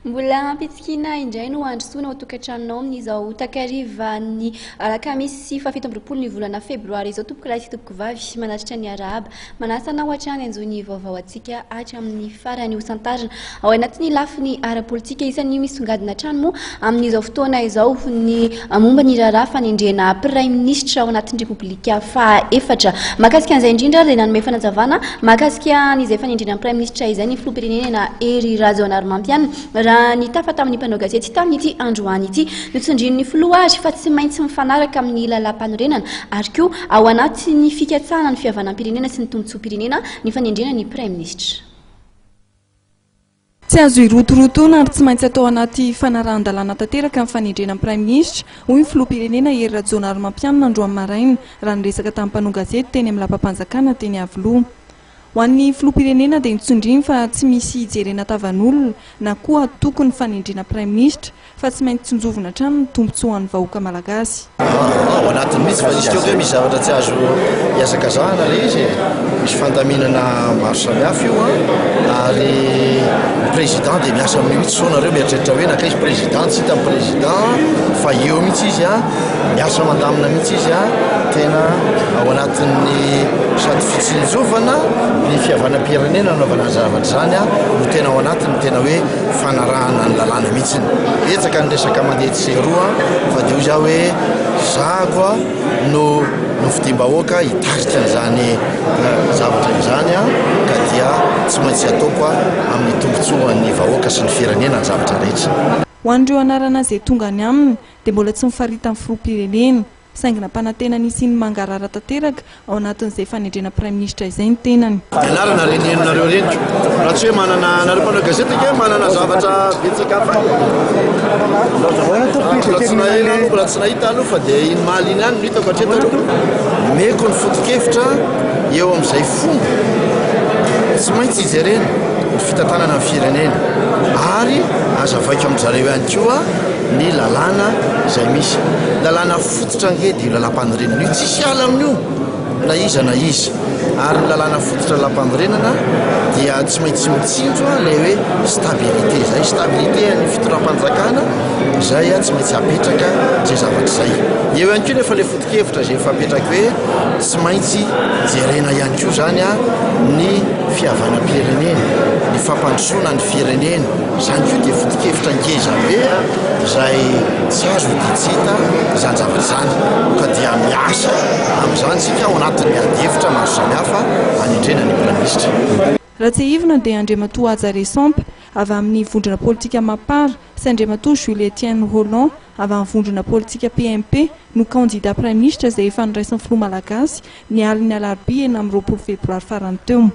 Mbola ampitsikina indray no androsoana ao tokantranonao amin'izao takarivan'ny alakamisy fafito amby roapolo ny volana febroary izao tompoko lahy sy tompoko vavy manatritra ny arahaba manasana hatrany anjony vaovao antsika atra amin'ny farany hosantarana ao anatin'ny lafiny ara-politika isan'ny misongadina trano moa amin'izao fotoana izao ny momba ny raharaha fanendrena prime ministre ao anatin'ny repoblika fahaefatra mahakasika an'izay indrindra dia nanome fanazavana mahakasika an'izay fanendrena prime ministre izay ny filoham-pirenena Hery Rajaonarimampianina raha ny tafa tamin'ny mpanao gazety tamin'ity androany ity notsondrin'ny filoha azy fa tsy maintsy mifanaraka amin'ny lalam-panorenana ary koa ao anatin'ny fikatsahana ny fihavanam-pirenena sy ny tombotsoa-pirenena ny fanendrena ny prime ministre. Tsy azo irotorotoana ary tsy maintsy atao anaty fanarahan-dalàna tanteraka amin'ny fanendrena ny prime ministre hoy ny filoham-pirenena Hery Rajaonarimampianina androany maraina raha niresaka tamin'ny mpanao gazety teny amin'ny lapam-panjakana teny Avoloha. Ho an'ny filoham-pirenena dia nitsondriny fa tsy misy jerena tavan'olona na koa tokony fanendrena prime ministre fa tsy maintsy tsonjovina trano ny tombotsoan'ny vahoaka malagasy. Ao anatin'ny misy fa izy koa misy zavatra tsy azo hiasakazahana ilay izy misy fandaminana maro samihafa io ary ny président dia miasa amin'ny mihitsy soanareo mieritreritra hoe naka izy président tsy hita amin'ny président fa eo mihitsy izy miasa mandamina mihitsy izy tena ao anatin'ny sady fitsinjovana ny fihavanam-pirenena anaovana zavatra zany no tena ao anatiny tena hoe fanarahana ny lalàna mihitsy betsaka ny resaka mandeha tsy seroa fa dia izy hoe zako no fidimbahoaka hitarika an'izany zavatra izany ka dia tsy maintsy ataoko amin'ny tombotsoan'ny vahoaka sy ny firenena ny zavatra rehetra. Ho an'ireo anarana izay tonga any aminy dia mbola tsy mifarita amin'ny filoham-pirenena saingina mpanantena nisy ny mangarara tanteraka ao anatin'izay fanendrena prime ministre izay ny tenany. Anarana renenareo renitra raha tsy hoe manana nareo mpanao gazety ke manana zavatra betsaka hafa mbola tsy nahita aloha fa dia iny mahaliny ihany no hitako hatreto meko ny foto-kevitra eo amin'izay fomba tsy maintsy ijerena ny fitantanana amin'ny firenena ary azavaiko amin'izareo ihany koa ny lalàna izay misy lalàna fototra ngedy io lalam-panorenana io tsisy ala amin'io na iza ary ny lalàna fototra lalam-panorenana dia tsy maintsy mitsinjo ilay hoe stabilité zay stabilité ny fitoram-panjakana izay tsy maintsy apetraka zay zavatra izay eo ihany koa nefa ilay foto-kevitra izay efa apetraka hoe tsy maintsy jerena ihany koa zany ny fihavanam-pirenena ny fampandrosoana ny firenena izany koa dia foto-kevitra ngeza be izay tsy azo ditsita izany zavatra izany ka dia miasa amin'izany sika ao anatin'ny adevitra maro samihafa hanendrena ny prime ministre. Raha tsy ivona dia Andriamatoa Ajare Sampa avy amin'ny vondrona politika Mapara sy Andriamatoa Jules Etienne Roland avy amin'ny vondrona politika PMP no candidat prime ministre izay efa niraisin'ny filoha malagasy ny aliny alarobia 9 febroary farany teo.